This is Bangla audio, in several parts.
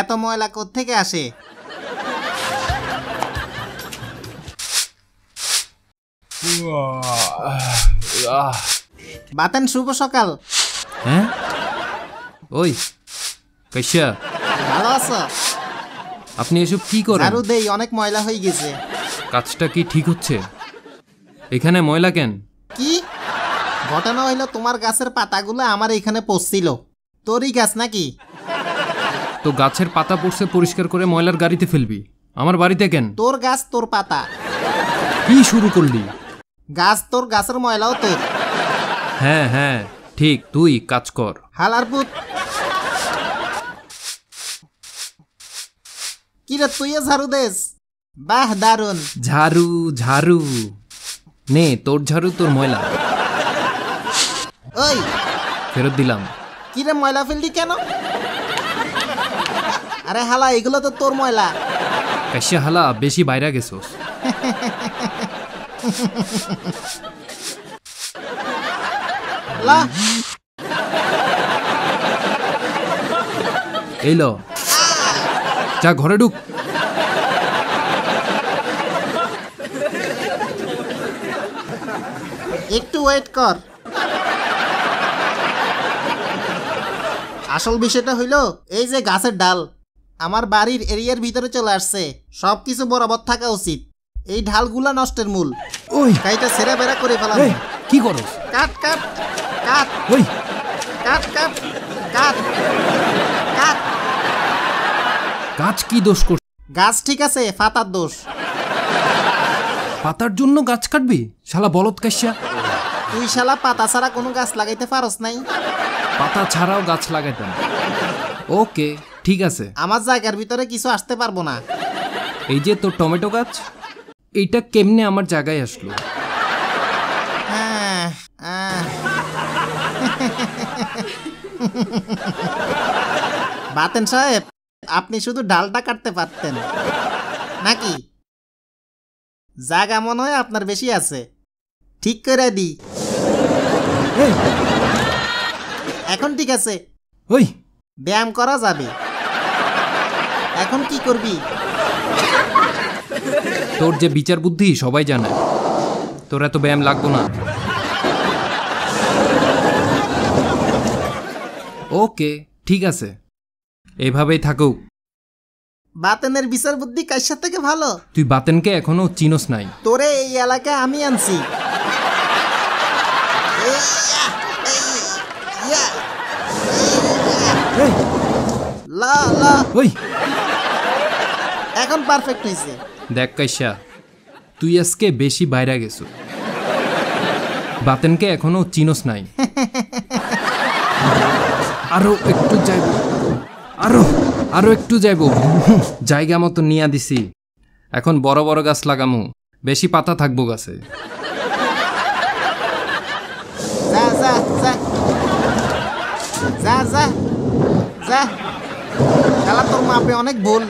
এত ময়লা কোত্থেকে আসে? বাতেন, শুভ সকাল। হ্যাঁ, ওই কাইসা, ভালো আছো? আপনি এসব কি করেন? ঝাড়ু দেই, অনেক ময়লা হয়ে গেছে। কাজটা কি ঠিক হচ্ছে? এখানে ময়লা কেন? কি ঘটনা হইলো, তোমার গাছের পাতাগুলো আমার এখানে পড়ছিল। তোরই গাছ নাকি? তো গাছের পাতা পড়ছে, পরিষ্কার করে ময়লার গাড়িতে ফেলবি, আমার বাড়িতে কেন? তোর গাছ, তোর পাতা। কি শুরু করলি? গাছ তোর, গাছের ময়লাও তোর। হ্যাঁ হ্যাঁ ঠিক, তুই কাজ কর। হালার পুত। কিরে, তুই ঝাড়ু দেস? বাহ, দারুন। ঝাড়ু ঝাড়ু নে, তোর ঝাড়ু, তোর ময়লা। ওই ফেরত দিলাম। কিরে, ময়লা ফেললি কেন? আরে হালা, এগুলো তো তোর ময়লা। কাইসা হালা, বেশি বাইরে গেছোস। লা, এই ল, যা ঘরে ঢুক। একটু ওয়েট কর। আসল বিষয়টা হইল, এই যে গাছের ডাল আমার বাড়ির এরিয়ার ভিতরে চলে আসছে। সবকিছু বরাবর থাকা উচিত। এই ঢালগুলা নষ্টের মূল। ওই গাইটা ছেড়া বেড়া করে ফেলাম। এই, কি করস? কাট কাট কাট ওই কাট কাট কাট কাট। গাছ কি দোষ করছে? গাছ ঠিক আছে, পাতার দোষ। পাতার জন্য গাছ কাটবি? শালা বলদ কাইসা। তুই শালা পাতা ছাড়া কোনো গাছ লাগাইতে পারস নাই? পাতা ছাড়াও গাছ লাগাইতাম। ওকে ঠিক আছে। আমার জায়গার ভিতরে কিছু আসতে পারবো না। এই যে তোর টমেটো গাছ, এইটা কেমনে আমার জায়গায় আসলো? হ্যাঁ, বাতেন সাহেব, আপনি শুধু ডালটা কাটতে পারতেন নাকি? জায়গা মনে হয় আপনার বেশি আছে। ঠিক করে দি। এখন ঠিক আছে, ওই ব্যায়াম করা যাবে। এখন কি করবি? তোর যে বিচার বুদ্ধি সবাই জানে, তোর এত ব্যায়াম লাগবো না। ওকে ঠিক আছে, এভাবেই থাকুক। বাতেনের বিচার বুদ্ধি কাইসার থেকে ভালো। তুই বাতেনকে এখনো চিনোস নাই। তোরে এই এলাকায় আমি আনছি। লা লা, ওই এখন পারফেক্ট হয়েছে। দেখ কাইসা, তুই আজকে বেশি বাইরে গেছো। বাতেনকে এখনো চিনোস নাই। আরো একটু যাইব, আরো আরো একটু যাইব। জায়গা মতো নিয়া দিছি। এখন বড় বড় গাছ লাগামু, বেশি পাতা থাকবো গাছে। যা যা যা যা যা যা। খেলা তোর মাপে অনেক ভুল।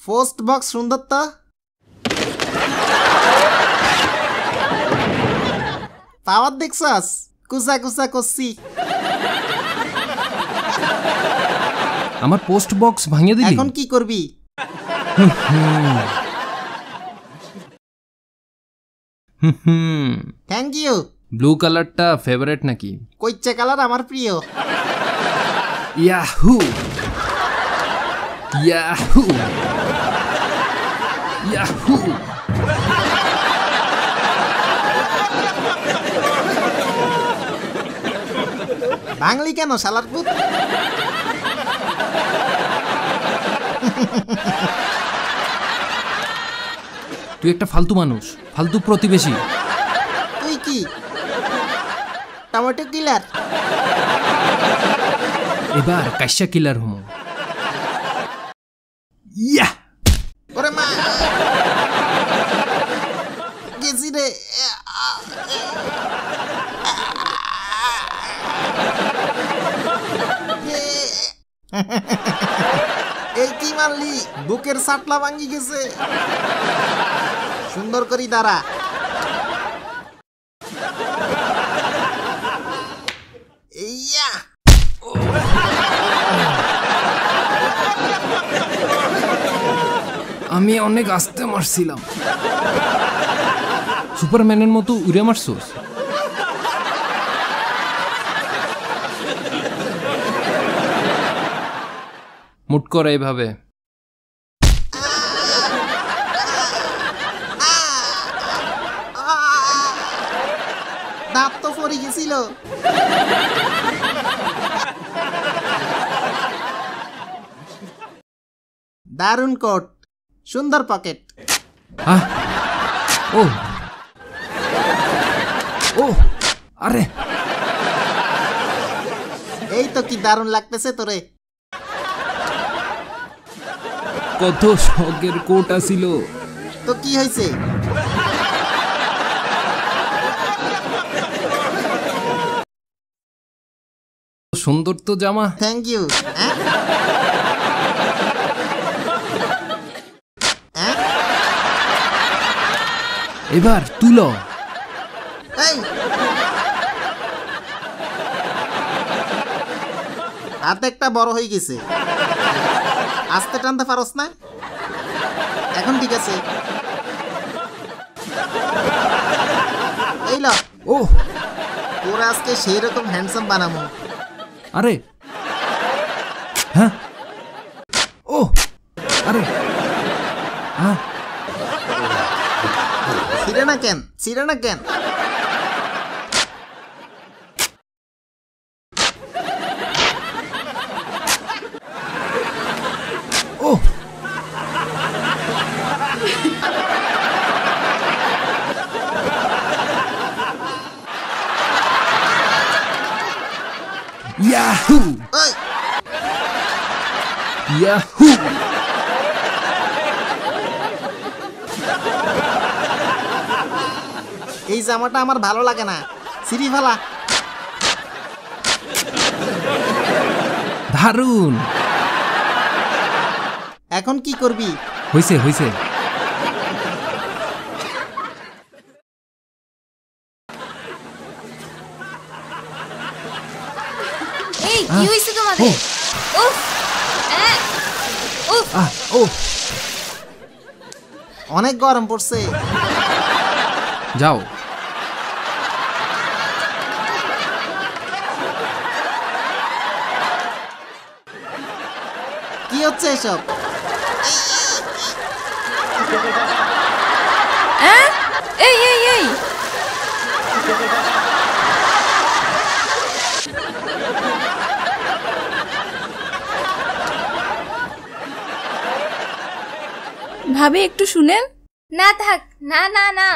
পোস্ট বক্স সুন্দর তো। পাওয়ার দেখছস? কুচা কুচা করছি। আমার পোস্ট বক্স ভাঙিয়ে দিলি? এখন কি করবি? Thank you. ব্লু কালারটা ফেভারিট নাকি? কইচে কালার আমার প্রিয়। Yahoo Yahoo Yahoo. বাংলি কেন শালার পুত? তুই একটা ফালতু মানুষ, ফালতু প্রতিবেশী। তুই কি টমেটো কিলার? এবার কাইসা কিলার হমো। ইয়া ওরে মা, গেছি রে। এই কি মারলি? বুকের সাটলা ভাঙ্গি গেছে। সুন্দর করি দাঁড়া। ইয়া, আমি অনেক আস্তে মারছিলাম। সুপারম্যানের মতো উড়ে মারছোস? মুট করে এইভাবে। দাঁত তো পড়ে গেছিল। দারুণ কোট, সুন্দর পকেট। আহ! ও ও আরে এই তো কি দারুণ লাগতেছে তোরে। কত শখের কোট আছিল। তো কি হয়েছে? সুন্দর তো জামা। Thank you. এবার তুলো। এই হাত একটা বড় হয়ে গেছে, আস্তে টানতে পারস না? এখন ঠিক আছে। এই ল, ও তোরা আজকে সেই রকম হ্যান্ডসাম বানাবো। আরে হ্যাঁ, ও আরে হ্যাঁ, ছিঁড়ে না কেন, ছিঁড়ে না কেন? ও ইয়াহু ওই ইয়াহু। এই জামাটা আমার ভালো লাগে না, ছিঁড়ি ফেলা। দারুণ। এখন কি করবি? হইছে হইছে। এই কি হইছে তোমাদের? উফ উফ আহ ও অনেক গরম পড়ছে। যাও। কি হচ্ছে এসব? এই এই এই ভাবি একটু শুনেন। না থাক, না না না।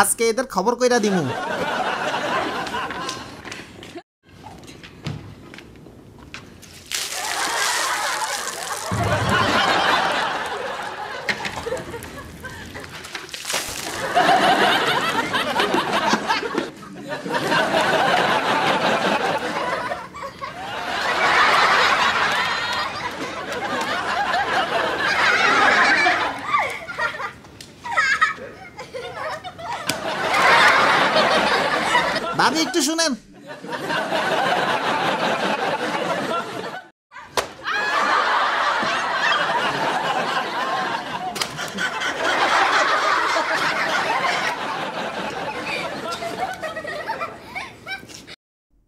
আজকে এদের খবর কইরা দিমু। ভাবি একটু শুনেন।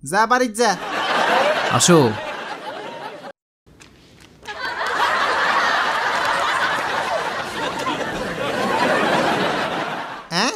যা বাড়ির যা। আসো। হ্যাঁ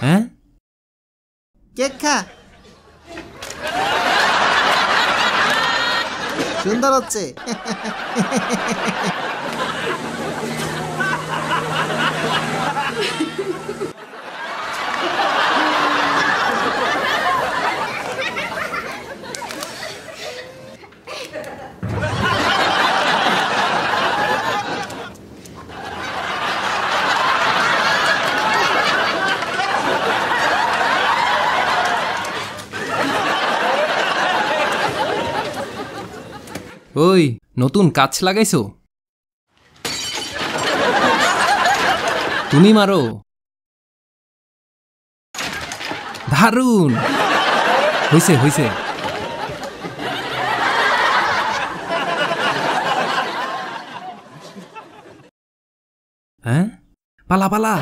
হ্যাঁ কেক খা, সুন্দর হচ্ছে। ওই নতুন কাচ লাগাইছো? তুমি মারো। দারুণ হইছে হইছে। হ্যাঁ, পালা পালা।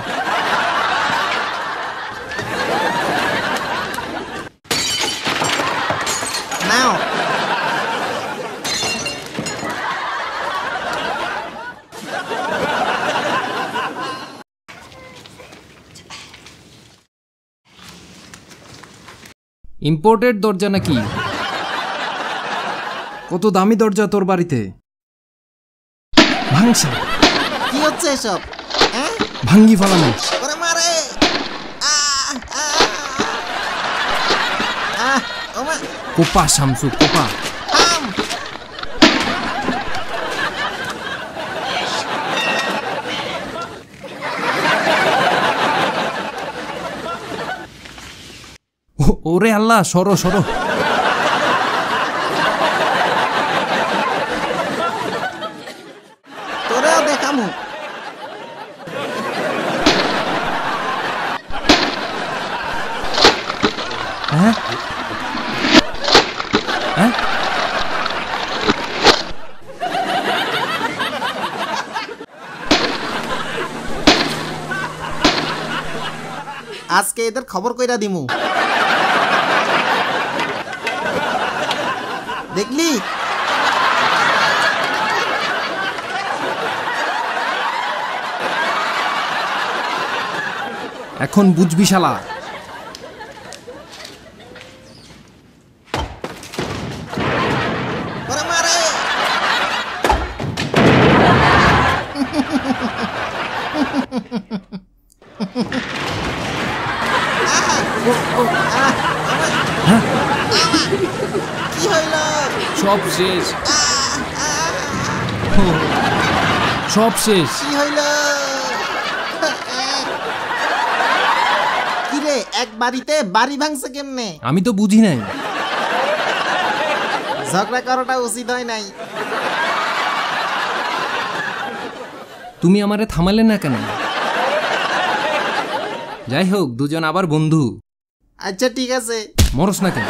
নাও। ইম্পোর্টেড দরজা নাকি? কত দামি দরজা তোর বাড়িতে? ভাঙসা। কি হচ্ছে এসব? হ্যাঁ, ভাঙ্গি ফালানো। ওরে মারে। আহ, আহ, আহ, ওমা, কোপা শামসু কোপা। থাম। ওরে আল্লাহ, সরো সরো। তোরেও দেখামু। হ্যাঁ হ্যাঁ, আজকে এদের খবর কইরা দিমু। দেখলি? এখন বুঝবি শালা। ওরে মারে। কি হইল? সব শেষ, সব শেষ। কি হইল? কিরে, এক বাড়িতে বাড়ি ভাঙছে কেমনে? আমি তো বুঝি নাই। ঝগড়া করাটা উচিত হয় নাই। তুমি আমারে থামালে না কেন? যাই হোক, দুজন আবার বন্ধু। আচ্ছা ঠিক আছে। মরস না কেন?